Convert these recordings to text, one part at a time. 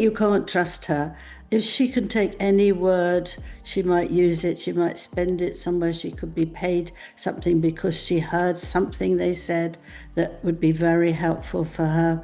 you can't trust her. If she can take any word, she might use it, she might spend it somewhere, she could be paid something because she heard something they said that would be very helpful for her,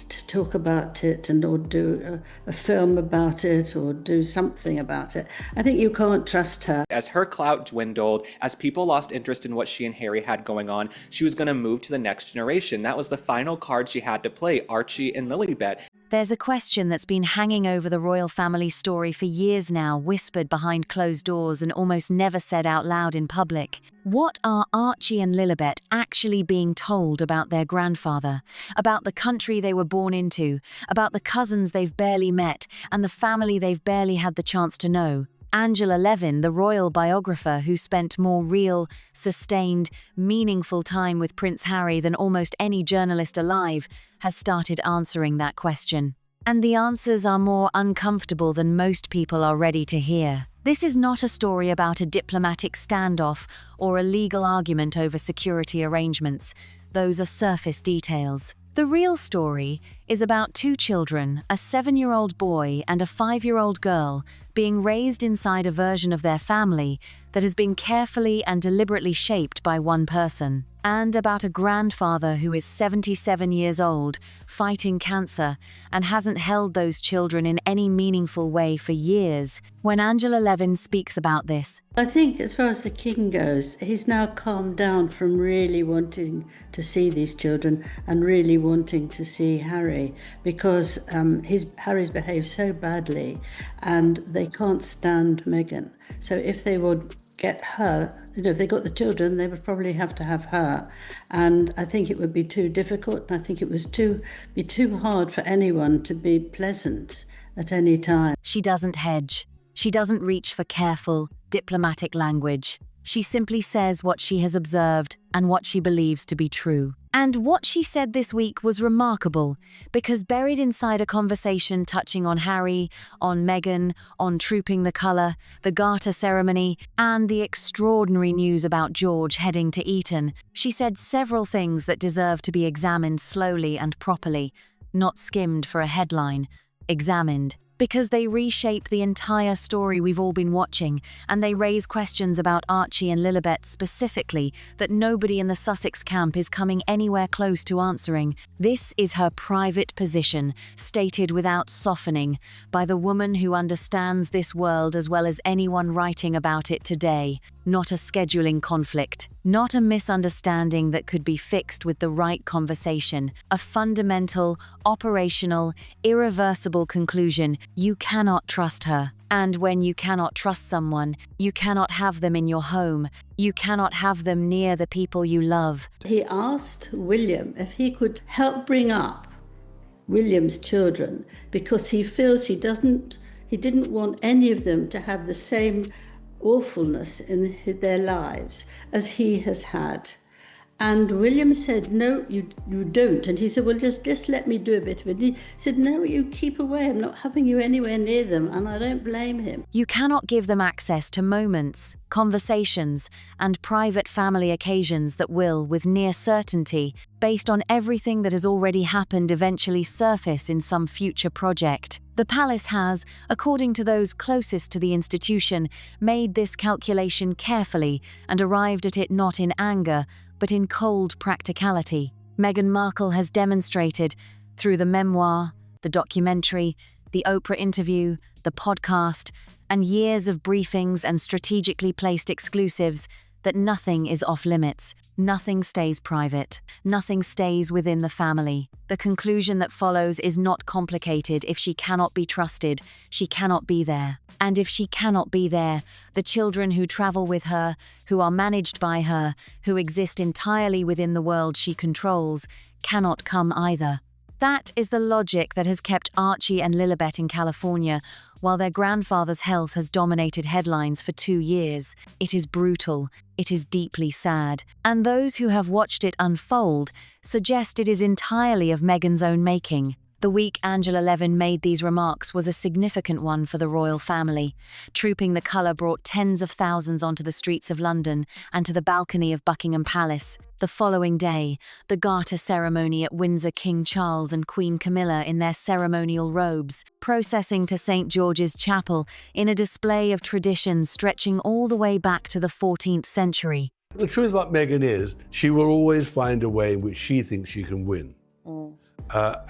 to talk about it or do a film about it or do something about it. I think you can't trust her. As her clout dwindled, as people lost interest in what she and Harry had going on, she was going to move to the next generation. That was the final card she had to play, Archie and Lilibet. There's a question that's been hanging over the royal family story for years now, whispered behind closed doors and almost never said out loud in public. What are Archie and Lilibet actually being told about their grandfather, about the country they were born into, about the cousins they've barely met, and the family they've barely had the chance to know? Angela Levin, the royal biographer who spent more real, sustained, meaningful time with Prince Harry than almost any journalist alive, has started answering that question. And the answers are more uncomfortable than most people are ready to hear. This is not a story about a diplomatic standoff or a legal argument over security arrangements. Those are surface details. The real story is about two children, a 7-year-old boy and a 5-year-old girl, being raised inside a version of their family that has been carefully and deliberately shaped by one person, and about a grandfather who is 77 years old, fighting cancer, and hasn't held those children in any meaningful way for years. When Angela Levin speaks about this, I think as far as the king goes, he's now calmed down from really wanting to see these children and really wanting to see Harry, because Harry's behaved so badly and they can't stand Meghan. So if they would get her, if they got the children, they would probably have to have her. And I think it would be too difficult, and I think it was be too hard for anyone to be pleasant at any time. She doesn't hedge. She doesn't reach for careful, diplomatic language. She simply says what she has observed and what she believes to be true. And what she said this week was remarkable, because buried inside a conversation touching on Harry, on Meghan, on Trooping the Colour, the Garter ceremony, and the extraordinary news about George heading to Eton, she said several things that deserve to be examined slowly and properly, not skimmed for a headline, examined. Because they reshape the entire story we've all been watching, and they raise questions about Archie and Lilibet specifically that nobody in the Sussex camp is coming anywhere close to answering. This is her private position, stated without softening, by the woman who understands this world as well as anyone writing about it today. Not a scheduling conflict, not a misunderstanding that could be fixed with the right conversation, a fundamental, operational, irreversible conclusion. You cannot trust her. And when you cannot trust someone, you cannot have them in your home. You cannot have them near the people you love. He asked William if he could help bring up William's children, because he feels he didn't want any of them to have the same awfulness in their lives as he has had. And William said, no, you don't. And he said, well, just let me do a bit of it. And he said, no, you keep away. I'm not having you anywhere near them. And I don't blame him. You cannot give them access to moments, conversations, and private family occasions that will, with near certainty, based on everything that has already happened, eventually surface in some future project. The palace has, according to those closest to the institution, made this calculation carefully and arrived at it not in anger, but in cold practicality. Meghan Markle has demonstrated, through the memoir, the documentary, the Oprah interview, the podcast, and years of briefings and strategically placed exclusives, that nothing is off limits, nothing stays private, nothing stays within the family. The conclusion that follows is not complicated. If she cannot be trusted, she cannot be there. And if she cannot be there, the children who travel with her, who are managed by her, who exist entirely within the world she controls, cannot come either. That is the logic that has kept Archie and Lilibet in California, while their grandfather's health has dominated headlines for 2 years. It is brutal. It is deeply sad. And those who have watched it unfold suggest it is entirely of Meghan's own making. The week Angela Levin made these remarks was a significant one for the royal family. Trooping the colour brought tens of thousands onto the streets of London and to the balcony of Buckingham Palace. The following day, the Garter ceremony at Windsor, King Charles and Queen Camilla in their ceremonial robes, processing to St. George's Chapel in a display of tradition stretching all the way back to the 14th century. The truth about Meghan is she will always find a way in which she thinks she can win.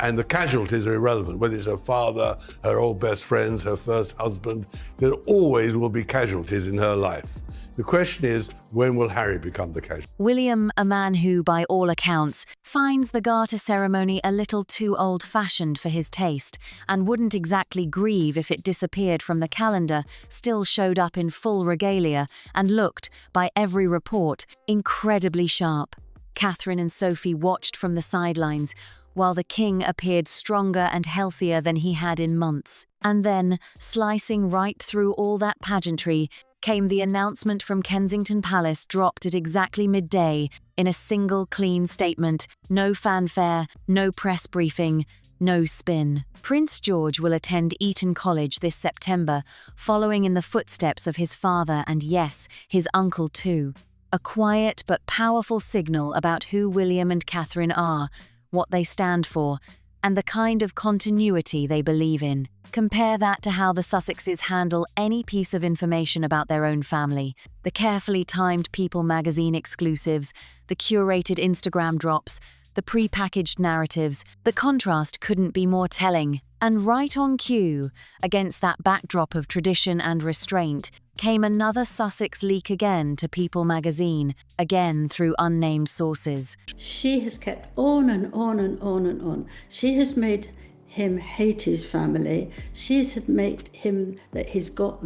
And the casualties are irrelevant, whether it's her father, her old best friends, her first husband. There always will be casualties in her life. The question is, when will Harry become the casualty? William, a man who, by all accounts, finds the Garter ceremony a little too old-fashioned for his taste and wouldn't exactly grieve if it disappeared from the calendar, still showed up in full regalia and looked, by every report, incredibly sharp. Catherine and Sophie watched from the sidelines, while the king appeared stronger and healthier than he had in months. And then, slicing right through all that pageantry, came the announcement from Kensington Palace, dropped at exactly midday, in a single clean statement: no fanfare, no press briefing, no spin. Prince George will attend Eton College this September, following in the footsteps of his father and, yes, his uncle too. A quiet but powerful signal about who William and Catherine are, what they stand for, and the kind of continuity they believe in. Compare that to how the Sussexes handle any piece of information about their own family. The carefully timed People magazine exclusives, the curated Instagram drops, the pre-packaged narratives. The contrast couldn't be more telling. And right on cue, against that backdrop of tradition and restraint, came another Sussex leak again to People magazine, again through unnamed sources. She has kept on and on and on and on. She has made him hate his family. She has made him that he's got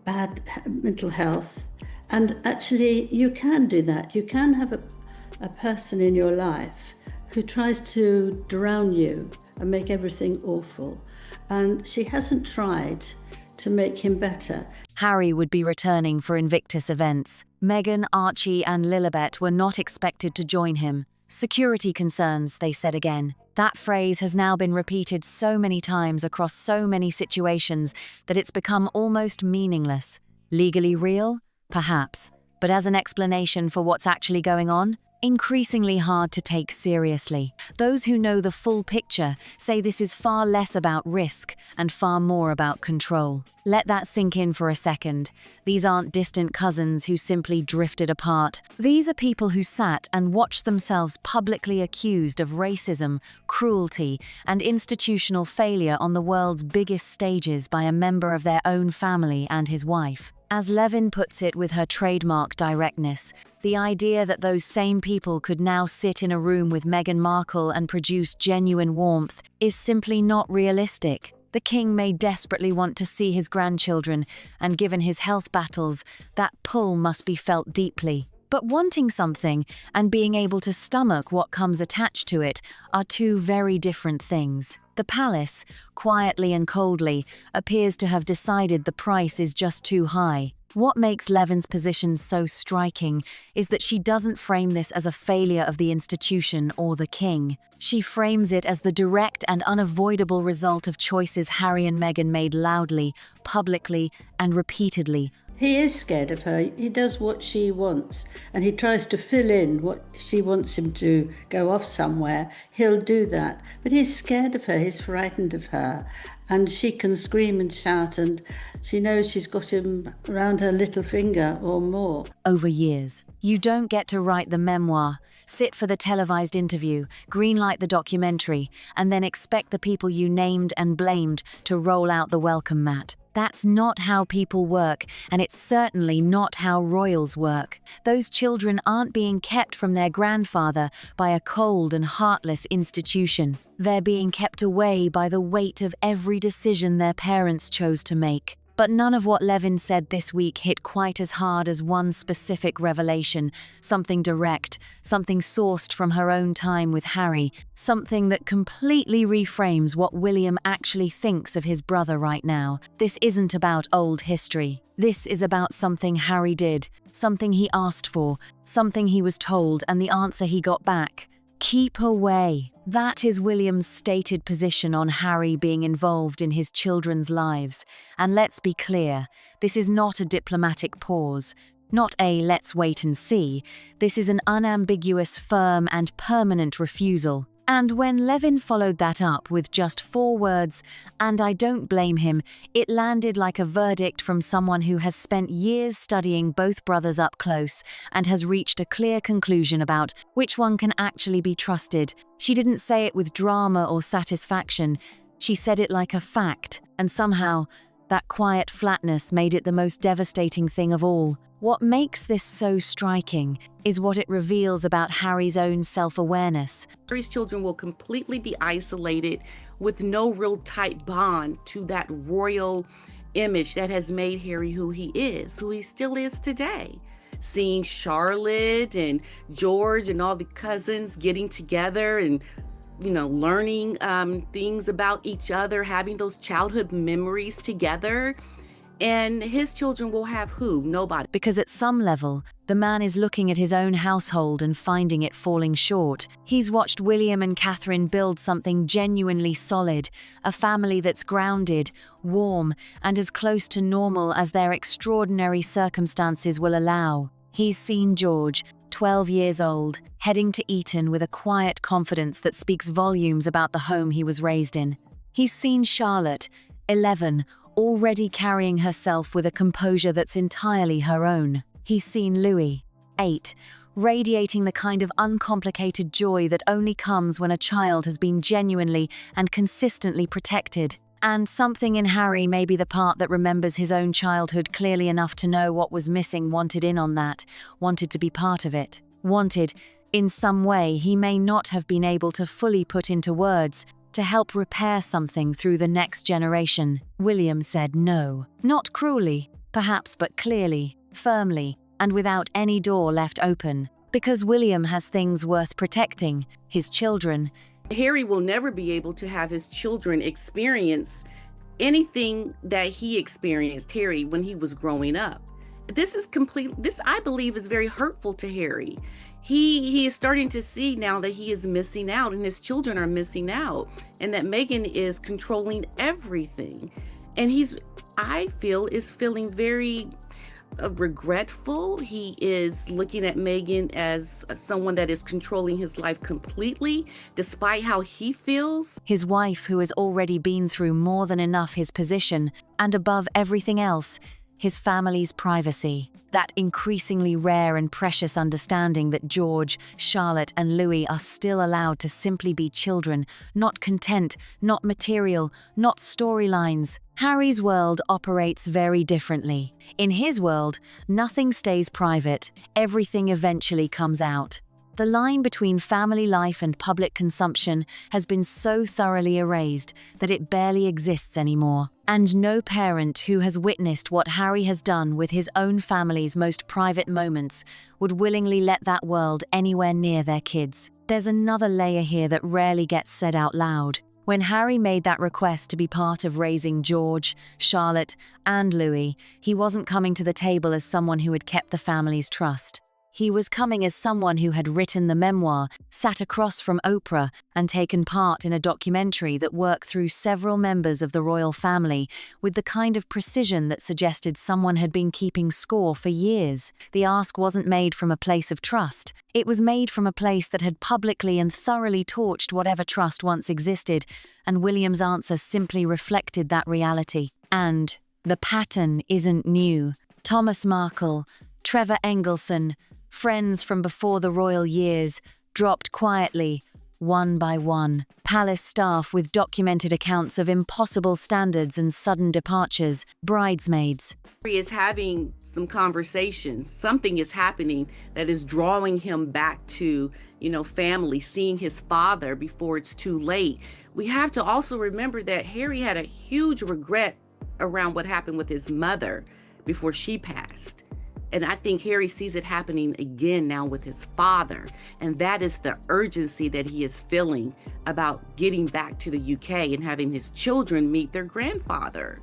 bad mental health. And actually, you can do that. You can have a person in your life who tries to drown you and make everything awful. And she hasn't tried to make him better. Harry would be returning for Invictus events. Meghan, Archie and Lilibet were not expected to join him. Security concerns, they said again. That phrase has now been repeated so many times across so many situations that it's become almost meaningless. Legally real? Perhaps. But as an explanation for what's actually going on? Increasingly hard to take seriously. Those who know the full picture say this is far less about risk and far more about control. Let that sink in for a second. These aren't distant cousins who simply drifted apart. These are people who sat and watched themselves publicly accused of racism, cruelty, and institutional failure on the world's biggest stages by a member of their own family and his wife. As Levin puts it with her trademark directness, the idea that those same people could now sit in a room with Meghan Markle and produce genuine warmth is simply not realistic. The king may desperately want to see his grandchildren, and given his health battles, that pull must be felt deeply. But wanting something and being able to stomach what comes attached to it are two very different things. The palace, quietly and coldly, appears to have decided the price is just too high. What makes Levin's position so striking is that she doesn't frame this as a failure of the institution or the king. She frames it as the direct and unavoidable result of choices Harry and Meghan made loudly, publicly, and repeatedly. He is scared of her. He does what she wants, and he tries to fill in what she wants him to go off somewhere. He'll do that, but he's scared of her. He's frightened of her, and she can scream and shout, and she knows she's got him around her little finger or more. Over years, you don't get to write the memoir, sit for the televised interview, greenlight the documentary, and then expect the people you named and blamed to roll out the welcome mat. That's not how people work, and it's certainly not how royals work. Those children aren't being kept from their grandfather by a cold and heartless institution. They're being kept away by the weight of every decision their parents chose to make. But none of what Levin said this week hit quite as hard as one specific revelation, something direct, something sourced from her own time with Harry, something that completely reframes what William actually thinks of his brother right now. This isn't about old history. This is about something Harry did, something he asked for, something he was told, and the answer he got back. Keep away. That is William's stated position on Harry being involved in his children's lives. And let's be clear, this is not a diplomatic pause, not a let's wait and see. This is an unambiguous, firm and permanent refusal. And when Levin followed that up with just 4 words, "and I don't blame him," it landed like a verdict from someone who has spent years studying both brothers up close and has reached a clear conclusion about which one can actually be trusted. She didn't say it with drama or satisfaction. She said it like a fact, and somehow that quiet flatness made it the most devastating thing of all. What makes this so striking is what it reveals about Harry's own self-awareness. Harry's children will completely be isolated with no real tight bond to that royal image that has made Harry who he still is today. Seeing Charlotte and George and all the cousins getting together and learning things about each other, having those childhood memories together. And his children will have who? Nobody. Because at some level, the man is looking at his own household and finding it falling short. He's watched William and Catherine build something genuinely solid, a family that's grounded, warm, and as close to normal as their extraordinary circumstances will allow. He's seen George, 12 years old, heading to Eton with a quiet confidence that speaks volumes about the home he was raised in. He's seen Charlotte, 11, already carrying herself with a composure that's entirely her own. He's seen Louis, 8, radiating the kind of uncomplicated joy that only comes when a child has been genuinely and consistently protected. And something in Harry, maybe the part that remembers his own childhood clearly enough to know what was missing, wanted in on that, wanted to be part of it, wanted, in some way he may not have been able to fully put into words, to help repair something through the next generation. William said no. Not cruelly, perhaps, but clearly, firmly, and without any door left open. Because William has things worth protecting, his children. Harry will never be able to have his children experience anything that he experienced, Harry, when he was growing up. This I believe is very hurtful to Harry. He is starting to see now that he is missing out and his children are missing out and that Meghan is controlling everything. And I feel, is feeling very regretful. He is looking at Meghan as someone that is controlling his life completely, despite how he feels. His wife, who has already been through more than enough, his position, and above everything else, his family's privacy. That increasingly rare and precious understanding that George, Charlotte, and Louis are still allowed to simply be children, not content, not material, not storylines. Harry's world operates very differently. In his world, nothing stays private. Everything eventually comes out. The line between family life and public consumption has been so thoroughly erased that it barely exists anymore. And no parent who has witnessed what Harry has done with his own family's most private moments would willingly let that world anywhere near their kids. There's another layer here that rarely gets said out loud. When Harry made that request to be part of raising George, Charlotte, and Louis, he wasn't coming to the table as someone who had kept the family's trust. He was coming as someone who had written the memoir, sat across from Oprah, and taken part in a documentary that worked through several members of the royal family with the kind of precision that suggested someone had been keeping score for years. The ask wasn't made from a place of trust. It was made from a place that had publicly and thoroughly torched whatever trust once existed, and William's answer simply reflected that reality. And the pattern isn't new. Thomas Markle, Trevor Engelson, friends from before the royal years, dropped quietly, one by one. Palace staff with documented accounts of impossible standards and sudden departures. Bridesmaids. He is having some conversations. Something is happening that is drawing him back to, family, seeing his father before it's too late. We have to also remember that Harry had a huge regret around what happened with his mother before she passed. And I think Harry sees it happening again now with his father. And that is the urgency that he is feeling about getting back to the UK and having his children meet their grandfather.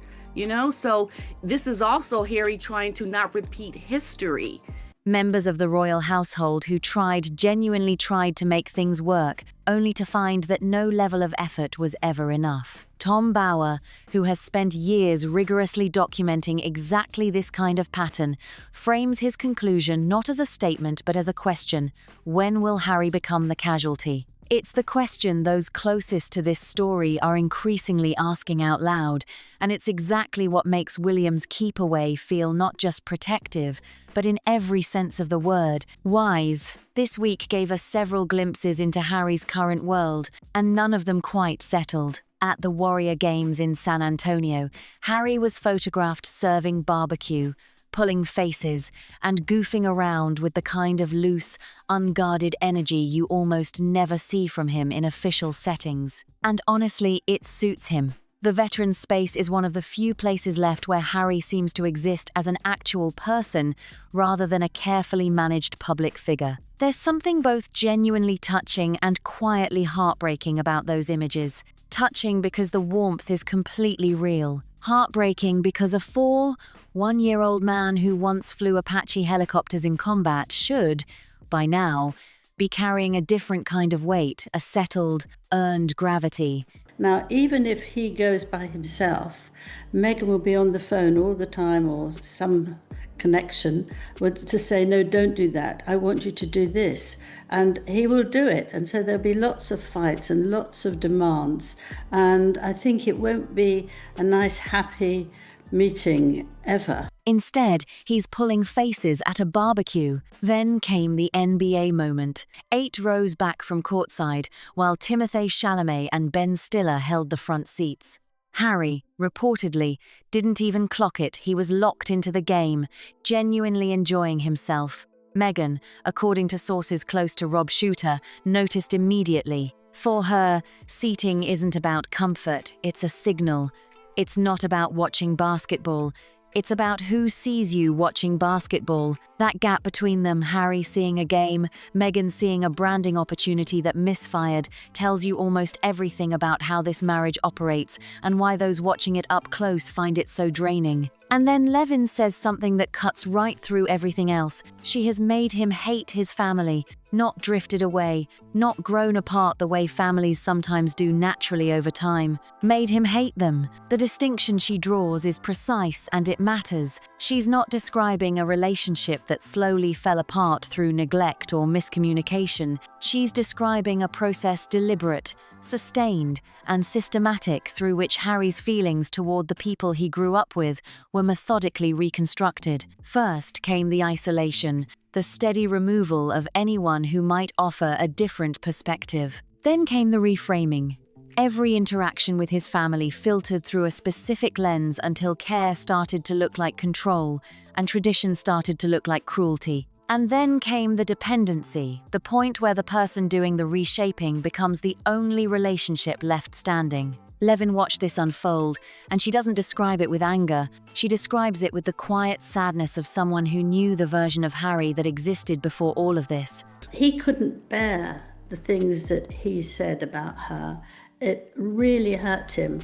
So this is also Harry trying to not repeat history. Members of the royal household who genuinely tried to make things work, only to find that no level of effort was ever enough. Tom Bower, who has spent years rigorously documenting exactly this kind of pattern, frames his conclusion not as a statement but as a question: when will Harry become the casualty? It's the question those closest to this story are increasingly asking out loud, and it's exactly what makes William's keep away feel not just protective, but in every sense of the word, wise. This week gave us several glimpses into Harry's current world, and none of them quite settled. At the Warrior Games in San Antonio, Harry was photographed serving barbecue, pulling faces, and goofing around with the kind of loose, unguarded energy you almost never see from him in official settings. And honestly, it suits him. The veteran's space is one of the few places left where Harry seems to exist as an actual person rather than a carefully managed public figure. There's something both genuinely touching and quietly heartbreaking about those images. Touching because the warmth is completely real. Heartbreaking because a 1-year-old man who once flew Apache helicopters in combat should, by now, be carrying a different kind of weight, a settled, earned gravity. Now, even if he goes by himself, Meghan will be on the phone all the time, or some connection to say, no, don't do that. I want you to do this. And he will do it. And so there'll be lots of fights and lots of demands. And I think it won't be a nice, happy meeting ever. Instead, he's pulling faces at a barbecue. Then came the NBA moment. 8 rows back from courtside, while Timothée Chalamet and Ben Stiller held the front seats. Harry, reportedly, didn't even clock it. He was locked into the game, genuinely enjoying himself. Meghan, according to sources close to Rob Shooter, noticed immediately. For her, seating isn't about comfort, it's a signal. It's not about watching basketball. It's about who sees you watching basketball. That gap between them, Harry seeing a game, Meghan seeing a branding opportunity that misfired, tells you almost everything about how this marriage operates and why those watching it up close find it so draining. And then Levin says something that cuts right through everything else. She has made him hate his family, not drifted away, not grown apart the way families sometimes do naturally over time. Made him hate them. The distinction she draws is precise and it matters. She's not describing a relationship that slowly fell apart through neglect or miscommunication. She's describing a process deliberate, sustained, and systematic through which Harry's feelings toward the people he grew up with were methodically reconstructed. First came the isolation, the steady removal of anyone who might offer a different perspective. Then came the reframing. Every interaction with his family filtered through a specific lens until care started to look like control and tradition started to look like cruelty. And then came the dependency, the point where the person doing the reshaping becomes the only relationship left standing. Levin watched this unfold, and she doesn't describe it with anger. She describes it with the quiet sadness of someone who knew the version of Harry that existed before all of this. He couldn't bear the things that he said about her. It really hurt him.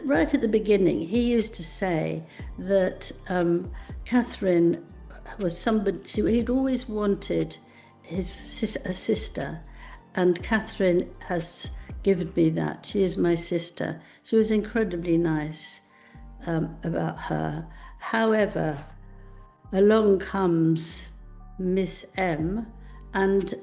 Right at the beginning, he used to say that Catherine was somebody, he'd always wanted a sister, and Catherine has given me that. She is my sister. She was incredibly nice about her. However, along comes Miss M, and,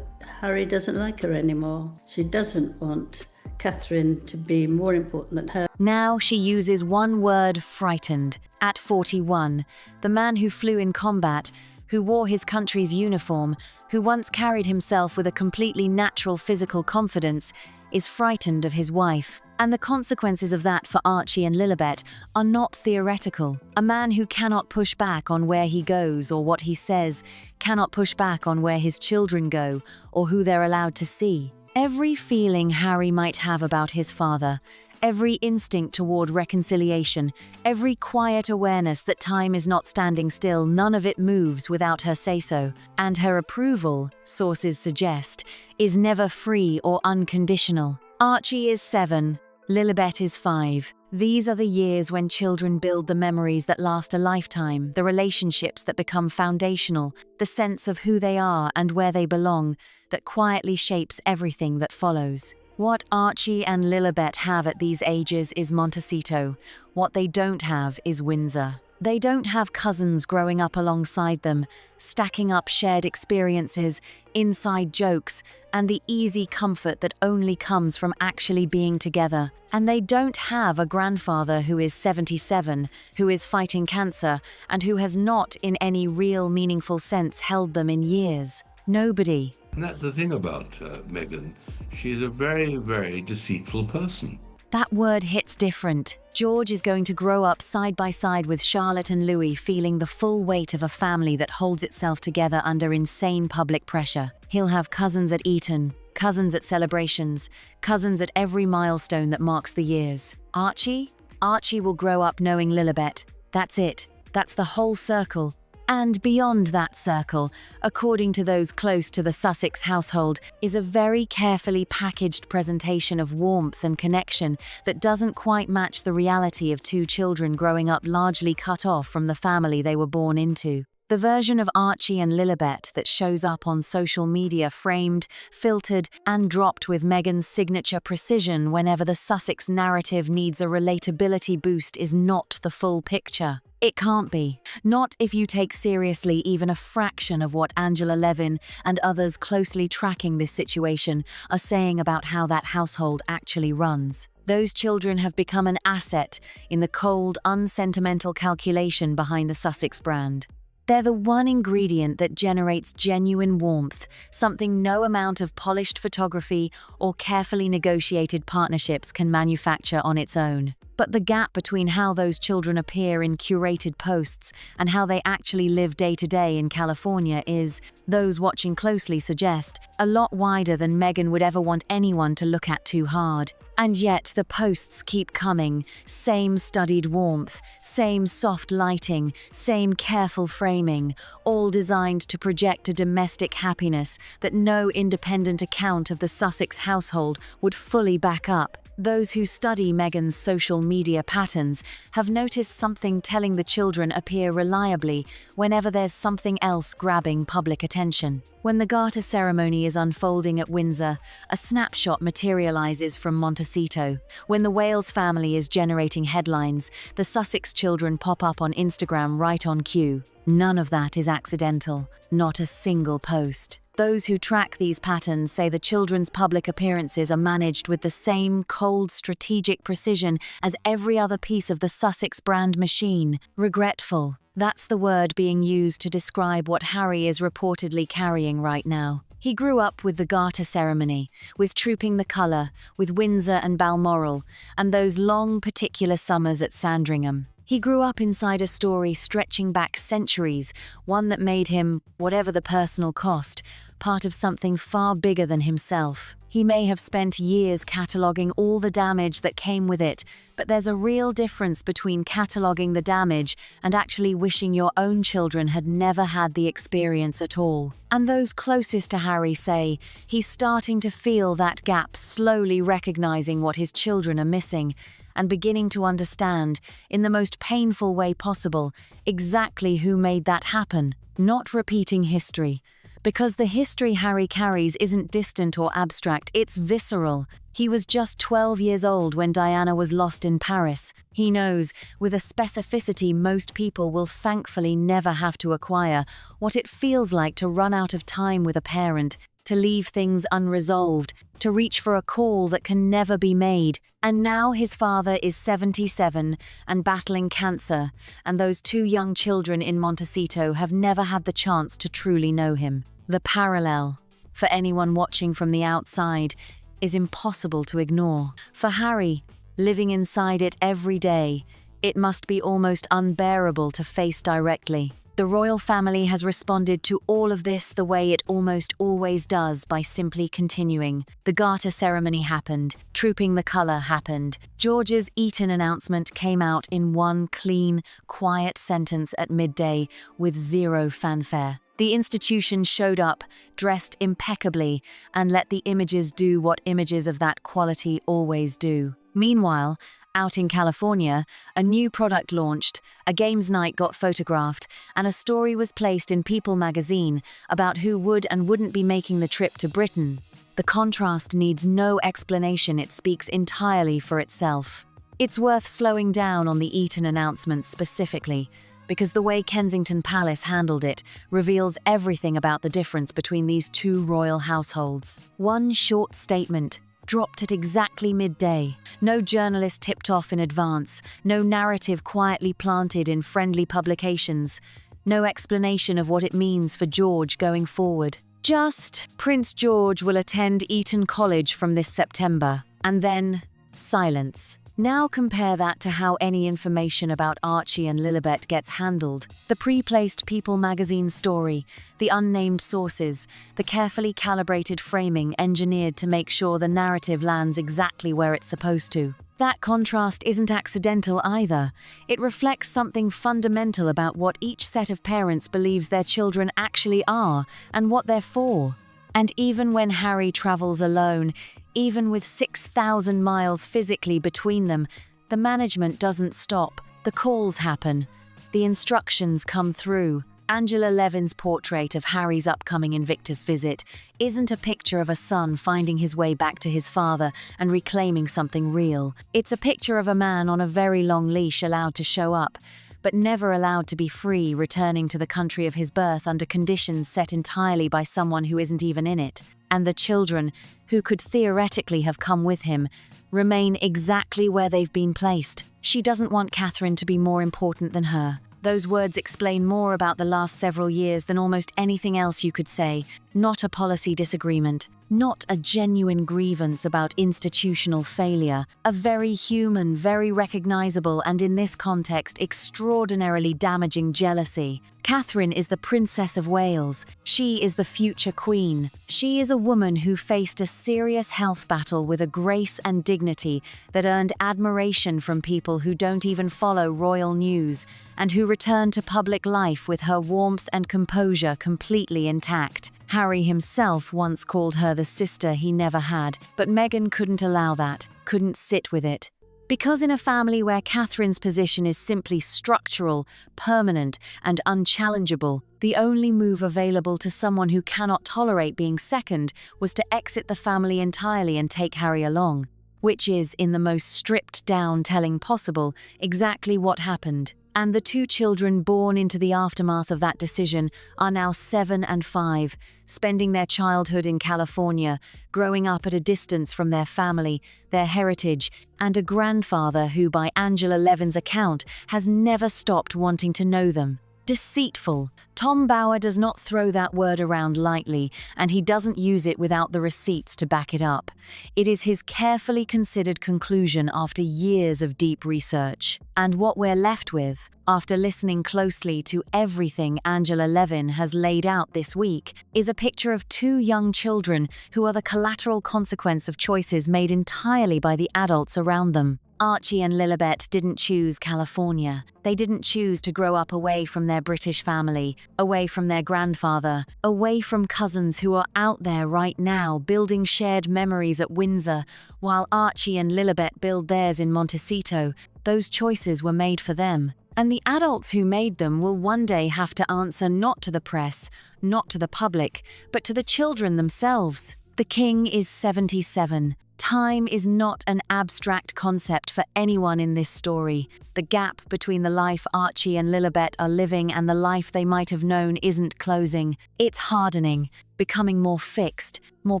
Harry doesn't like her anymore. She doesn't want Catherine to be more important than her. Now she uses one word: frightened. At 41, the man who flew in combat, who wore his country's uniform, who once carried himself with a completely natural physical confidence, is frightened of his wife. And the consequences of that for Archie and Lilibet are not theoretical. A man who cannot push back on where he goes or what he says, cannot push back on where his children go or who they're allowed to see. Every feeling Harry might have about his father, every instinct toward reconciliation, every quiet awareness that time is not standing still, none of it moves without her say-so. And her approval, sources suggest, is never free or unconditional. Archie is 7. Lilibet is 5. These are the years when children build the memories that last a lifetime, the relationships that become foundational, the sense of who they are and where they belong that quietly shapes everything that follows. What Archie and Lilibet have at these ages is Montecito. What they don't have is Windsor. They don't have cousins growing up alongside them, stacking up shared experiences, inside jokes, and the easy comfort that only comes from actually being together. And they don't have a grandfather who is 77, who is fighting cancer, and who has not, in any real meaningful sense, held them in years. Nobody. And that's the thing about Meghan. She's a very, very deceitful person. That word hits different. George is going to grow up side by side with Charlotte and Louis, feeling the full weight of a family that holds itself together under insane public pressure. He'll have cousins at Eton, cousins at celebrations, cousins at every milestone that marks the years. Archie will grow up knowing Lilibet. That's it. That's the whole circle. And beyond that circle, according to those close to the Sussex household, is a very carefully packaged presentation of warmth and connection that doesn't quite match the reality of two children growing up largely cut off from the family they were born into. The version of Archie and Lilibet that shows up on social media framed, filtered, and dropped with Meghan's signature precision whenever the Sussex narrative needs a relatability boost is not the full picture. It can't be. Not if you take seriously even a fraction of what Angela Levin and others closely tracking this situation are saying about how that household actually runs. Those children have become an asset in the cold, unsentimental calculation behind the Sussex brand. They're the one ingredient that generates genuine warmth, something no amount of polished photography or carefully negotiated partnerships can manufacture on its own. But the gap between how those children appear in curated posts and how they actually live day to day in California is, those watching closely suggest, a lot wider than Meghan would ever want anyone to look at too hard. And yet the posts keep coming, same studied warmth, same soft lighting, same careful framing, all designed to project a domestic happiness that no independent account of the Sussex household would fully back up. Those who study Meghan's social media patterns have noticed something telling the children appear reliably whenever there's something else grabbing public attention. When the garter ceremony is unfolding at Windsor, a snapshot materializes from Montecito. When the Wales family is generating headlines, the Sussex children pop up on Instagram right on cue. None of that is accidental, not a single post. Those who track these patterns say the children's public appearances are managed with the same cold, strategic precision as every other piece of the Sussex brand machine. Regretful. That's the word being used to describe what Harry is reportedly carrying right now. He grew up with the garter ceremony, with Trooping the Colour, with Windsor and Balmoral, and those long particular summers at Sandringham. He grew up inside a story stretching back centuries, one that made him, whatever the personal cost, part of something far bigger than himself. He may have spent years cataloguing all the damage that came with it, but there's a real difference between cataloguing the damage and actually wishing your own children had never had the experience at all. And those closest to Harry say he's starting to feel that gap, slowly recognizing what his children are missing, and beginning to understand, in the most painful way possible, exactly who made that happen, not repeating history. Because the history Harry carries isn't distant or abstract, it's visceral. He was just 12 years old when Diana was lost in Paris. He knows, with a specificity most people will thankfully never have to acquire, what it feels like to run out of time with a parent, to leave things unresolved, to reach for a call that can never be made. And now his father is 77 and battling cancer, and those two young children in Montecito have never had the chance to truly know him. The parallel, for anyone watching from the outside, is impossible to ignore. For Harry, living inside it every day, it must be almost unbearable to face directly. The royal family has responded to all of this the way it almost always does, by simply continuing. The garter ceremony happened, Trooping the Colour happened. George's Eton announcement came out in one clean, quiet sentence at midday with zero fanfare. The institution showed up, dressed impeccably, and let the images do what images of that quality always do. Meanwhile, out in California, a new product launched, a games night got photographed, and a story was placed in People magazine about who would and wouldn't be making the trip to Britain. The contrast needs no explanation, it speaks entirely for itself. It's worth slowing down on the Eton announcement specifically, because the way Kensington Palace handled it reveals everything about the difference between these two royal households. One short statement, dropped at exactly midday. No journalist tipped off in advance, no narrative quietly planted in friendly publications, no explanation of what it means for George going forward. Just, Prince George will attend Eton College from this September, and then silence. Now compare that to how any information about Archie and Lilibet gets handled. The pre-placed People magazine story, the unnamed sources, the carefully calibrated framing engineered to make sure the narrative lands exactly where it's supposed to. That contrast isn't accidental either. It reflects something fundamental about what each set of parents believes their children actually are and what they're for. And even when Harry travels alone, even with 6,000 miles physically between them, the management doesn't stop. The calls happen. The instructions come through. Angela Levin's portrait of Harry's upcoming Invictus visit isn't a picture of a son finding his way back to his father and reclaiming something real. It's a picture of a man on a very long leash allowed to show up, but never allowed to be free, returning to the country of his birth under conditions set entirely by someone who isn't even in it. And the children, who could theoretically have come with him, remain exactly where they've been placed. She doesn't want Catherine to be more important than her. Those words explain more about the last several years than almost anything else you could say. Not a policy disagreement, not a genuine grievance about institutional failure. A very human, very recognizable, and in this context, extraordinarily damaging jealousy. Catherine is the Princess of Wales. She is the future queen. She is a woman who faced a serious health battle with a grace and dignity that earned admiration from people who don't even follow royal news, and who returned to public life with her warmth and composure completely intact. Harry himself once called her the sister he never had, but Meghan couldn't allow that, couldn't sit with it. Because in a family where Catherine's position is simply structural, permanent, and unchallengeable, the only move available to someone who cannot tolerate being second was to exit the family entirely and take Harry along. Which is, in the most stripped-down telling possible, exactly what happened. And the two children born into the aftermath of that decision are now 7 and 5, spending their childhood in California, growing up at a distance from their family, their heritage, and a grandfather who, by Angela Levin's account, has never stopped wanting to know them. Deceitful. Tom Bower does not throw that word around lightly, and he doesn't use it without the receipts to back it up. It is his carefully considered conclusion after years of deep research. And what we're left with, after listening closely to everything Angela Levin has laid out this week, is a picture of two young children who are the collateral consequence of choices made entirely by the adults around them. Archie and Lilibet didn't choose California. They didn't choose to grow up away from their British family, away from their grandfather, away from cousins who are out there right now building shared memories at Windsor, while Archie and Lilibet build theirs in Montecito. Those choices were made for them. And the adults who made them will one day have to answer not to the press, not to the public, but to the children themselves. The king is 77. Time is not an abstract concept for anyone in this story. The gap between the life Archie and Lilibet are living and the life they might have known isn't closing. It's hardening, becoming more fixed, more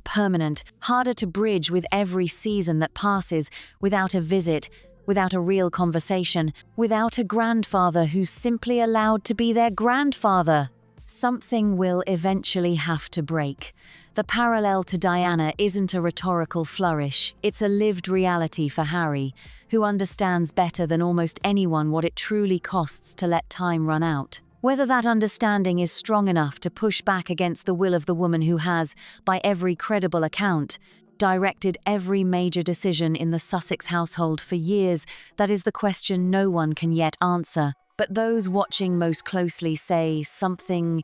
permanent, harder to bridge with every season that passes without a visit, without a real conversation, without a grandfather who's simply allowed to be their grandfather. Something will eventually have to break. The parallel to Diana isn't a rhetorical flourish, it's a lived reality for Harry, who understands better than almost anyone what it truly costs to let time run out. Whether that understanding is strong enough to push back against the will of the woman who has, by every credible account, directed every major decision in the Sussex household for years, that is the question no one can yet answer. But those watching most closely say something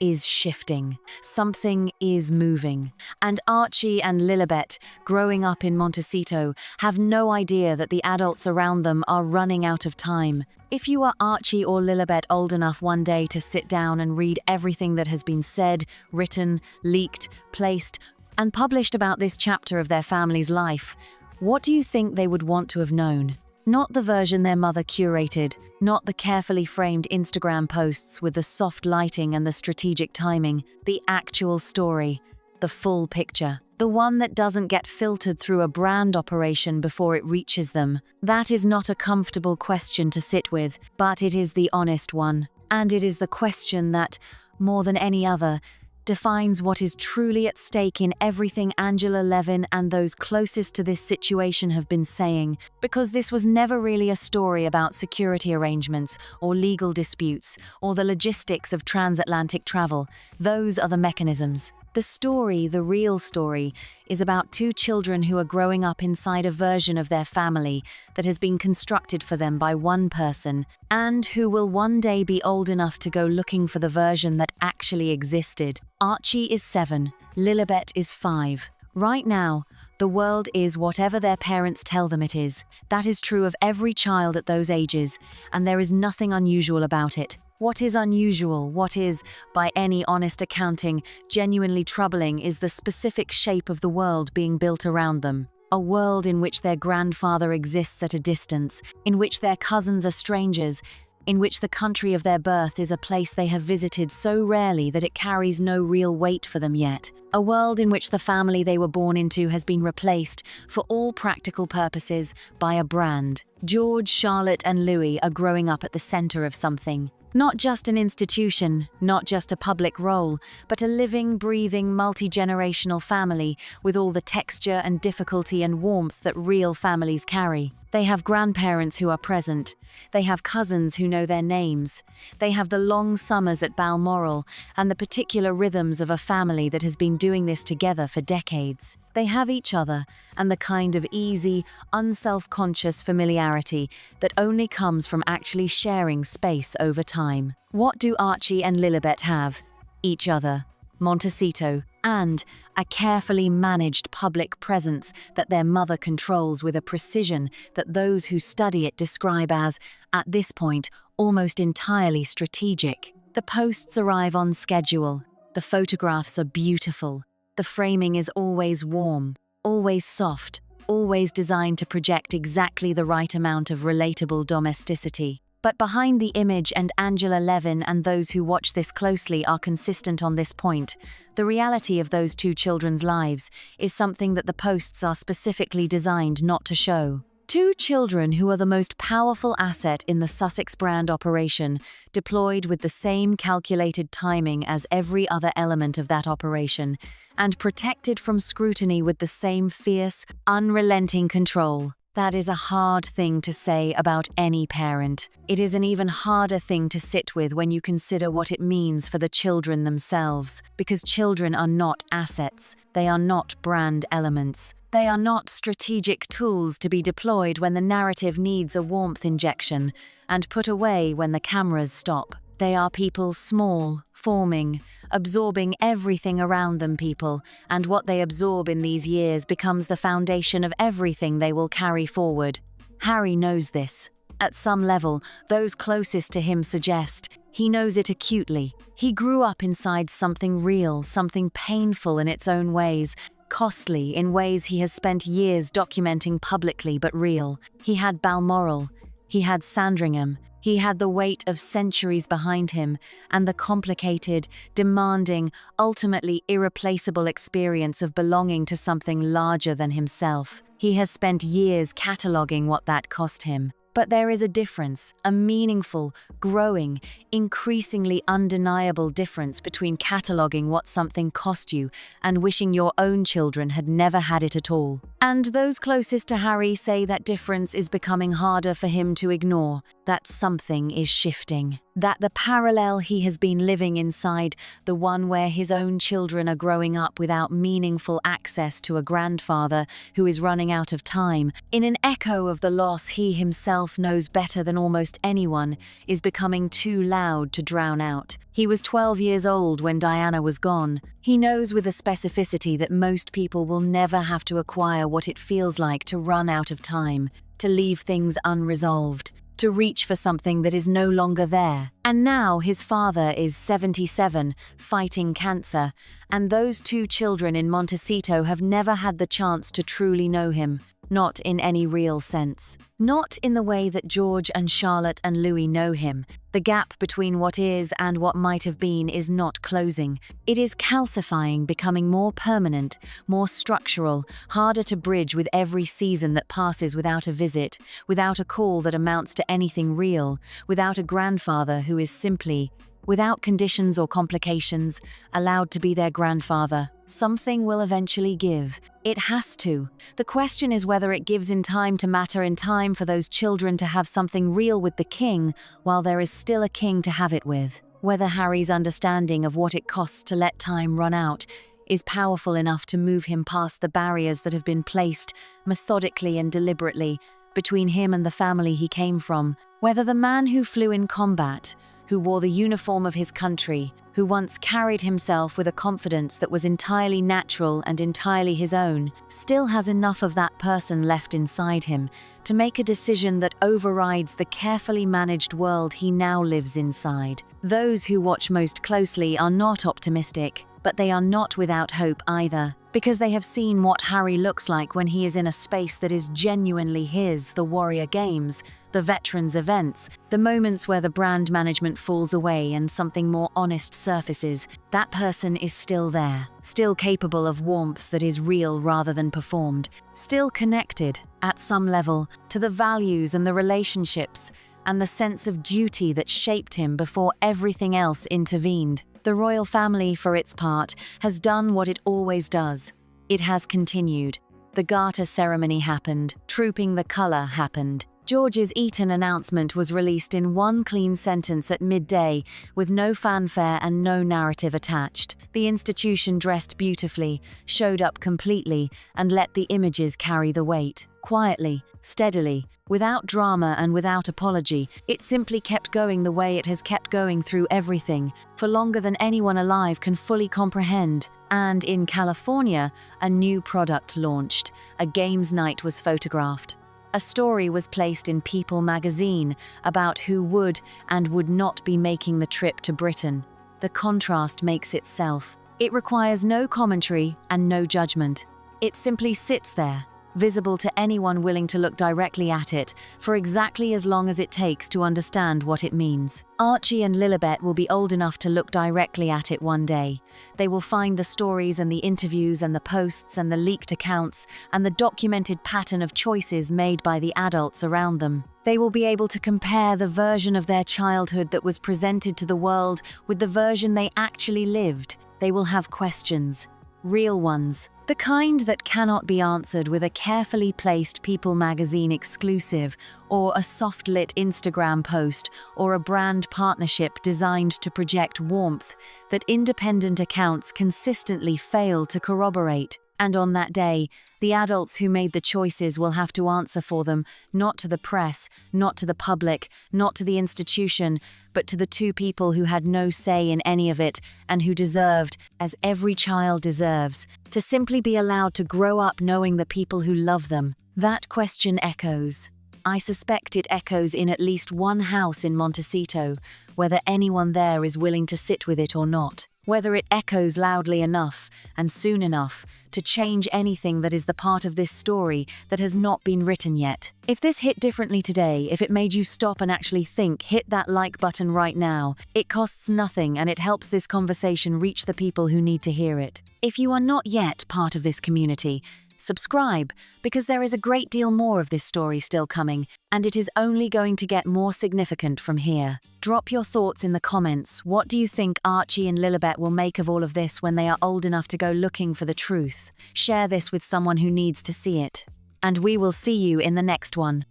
is shifting. Something is moving. And Archie and Lilibet, growing up in Montecito, have no idea that the adults around them are running out of time. If you are Archie or Lilibet old enough one day to sit down and read everything that has been said, written, leaked, placed, and published about this chapter of their family's life, what do you think they would want to have known? Not the version their mother curated, not the carefully framed Instagram posts with the soft lighting and the strategic timing, the actual story, the full picture. The one that doesn't get filtered through a brand operation before it reaches them. That is not a comfortable question to sit with, but it is the honest one. And it is the question that, more than any other, defines what is truly at stake in everything Angela Levin and those closest to this situation have been saying, because this was never really a story about security arrangements or legal disputes or the logistics of transatlantic travel. Those are the mechanisms. The story, the real story, is about two children who are growing up inside a version of their family that has been constructed for them by one person, and who will one day be old enough to go looking for the version that actually existed. Archie is 7, Lilibet is 5. Right now, the world is whatever their parents tell them it is. That is true of every child at those ages, and there is nothing unusual about it. What is unusual, what is, by any honest accounting, genuinely troubling is the specific shape of the world being built around them. A world in which their grandfather exists at a distance, in which their cousins are strangers, in which the country of their birth is a place they have visited so rarely that it carries no real weight for them yet. A world in which the family they were born into has been replaced, for all practical purposes, by a brand. George, Charlotte, and Louis are growing up at the center of something. Not just an institution, not just a public role, but a living, breathing, multi-generational family with all the texture and difficulty and warmth that real families carry. They have grandparents who are present. They have cousins who know their names. They have the long summers at Balmoral and the particular rhythms of a family that has been doing this together for decades. They have each other and the kind of easy, unself-conscious familiarity that only comes from actually sharing space over time. What do Archie and Lilibet have? Each other, Montecito, and a carefully managed public presence that their mother controls with a precision that those who study it describe as, at this point, almost entirely strategic. The posts arrive on schedule. The photographs are beautiful. The framing is always warm, always soft, always designed to project exactly the right amount of relatable domesticity. But behind the image, and Angela Levin and those who watch this closely are consistent on this point, the reality of those two children's lives is something that the posts are specifically designed not to show. Two children who are the most powerful asset in the Sussex brand operation, deployed with the same calculated timing as every other element of that operation, and protected from scrutiny with the same fierce, unrelenting control. That is a hard thing to say about any parent. It is an even harder thing to sit with when you consider what it means for the children themselves, because children are not assets. They are not brand elements. They are not strategic tools to be deployed when the narrative needs a warmth injection and put away when the cameras stop. They are people small, forming, absorbing everything around them people, and what they absorb in these years becomes the foundation of everything they will carry forward. Harry knows this. At some level, those closest to him suggest he knows it acutely. He grew up inside something real, something painful in its own ways, costly in ways he has spent years documenting publicly but real. He had Balmoral. He had Sandringham. He had the weight of centuries behind him and the complicated, demanding, ultimately irreplaceable experience of belonging to something larger than himself. He has spent years cataloging what that cost him. But there is a difference, a meaningful, growing, increasingly undeniable difference between cataloging what something cost you and wishing your own children had never had it at all. And those closest to Harry say that difference is becoming harder for him to ignore. that something is shifting, that the parallel he has been living inside, the one where his own children are growing up without meaningful access to a grandfather who is running out of time, in an echo of the loss he himself knows better than almost anyone, is becoming too loud to drown out. He was 12 years old when Diana was gone. He knows with a specificity that most people will never have to acquire what it feels like to run out of time, to leave things unresolved, to reach for something that is no longer there. And now his father is 77, fighting cancer, and those two children in Montecito have never had the chance to truly know him, not in any real sense. Not in the way that George and Charlotte and Louis know him. The gap between what is and what might have been is not closing. It is calcifying, becoming more permanent, more structural, harder to bridge with every season that passes without a visit, without a call that amounts to anything real, without a grandfather who is simply, without conditions or complications, allowed to be their grandfather. Something will eventually give. It has to. The question is whether it gives in time to matter in time for those children to have something real with the king while there is still a king to have it with. Whether Harry's understanding of what it costs to let time run out is powerful enough to move him past the barriers that have been placed, methodically and deliberately, between him and the family he came from. Whether the man who flew in combat, who wore the uniform of his country, who once carried himself with a confidence that was entirely natural and entirely his own, still has enough of that person left inside him to make a decision that overrides the carefully managed world he now lives inside. Those who watch most closely are not optimistic, but they are not without hope either, because they have seen what Harry looks like when he is in a space that is genuinely his, the Warrior Games, the veterans' events, the moments where the brand management falls away and something more honest surfaces. That person is still there, still capable of warmth that is real rather than performed, still connected, at some level, to the values and the relationships and the sense of duty that shaped him before everything else intervened. The royal family, for its part, has done what it always does. It has continued. The garter ceremony happened. Trooping the colour happened. George's Eton announcement was released in one clean sentence at midday, with no fanfare and no narrative attached. The institution dressed beautifully, showed up completely, and let the images carry the weight. Quietly, steadily, without drama and without apology, it simply kept going the way it has kept going through everything, for longer than anyone alive can fully comprehend. And in California, a new product launched. A games night was photographed. A story was placed in People magazine about who would and would not be making the trip to Britain. The contrast makes itself. It requires no commentary and no judgment. It simply sits there, visible to anyone willing to look directly at it, for exactly as long as it takes to understand what it means. Archie and Lilibet will be old enough to look directly at it one day. They will find the stories and the interviews and the posts and the leaked accounts and the documented pattern of choices made by the adults around them. They will be able to compare the version of their childhood that was presented to the world with the version they actually lived. They will have questions, real ones. The kind that cannot be answered with a carefully placed People magazine exclusive, or a soft-lit Instagram post, or a brand partnership designed to project warmth that independent accounts consistently fail to corroborate. And on that day, the adults who made the choices will have to answer for them, not to the press, not to the public, not to the institution, but to the two people who had no say in any of it and who deserved, as every child deserves, to simply be allowed to grow up knowing the people who love them. That question echoes. I suspect it echoes in at least one house in Montecito, whether anyone there is willing to sit with it or not. Whether it echoes loudly enough and soon enough to change anything that is the part of this story that has not been written yet. If this hit differently today, if it made you stop and actually think, hit that like button right now. It costs nothing and it helps this conversation reach the people who need to hear it. If you are not yet part of this community, subscribe, because there is a great deal more of this story still coming, and it is only going to get more significant from here. Drop your thoughts in the comments. What do you think Archie and Lilibet will make of all of this when they are old enough to go looking for the truth? Share this with someone who needs to see it. And we will see you in the next one.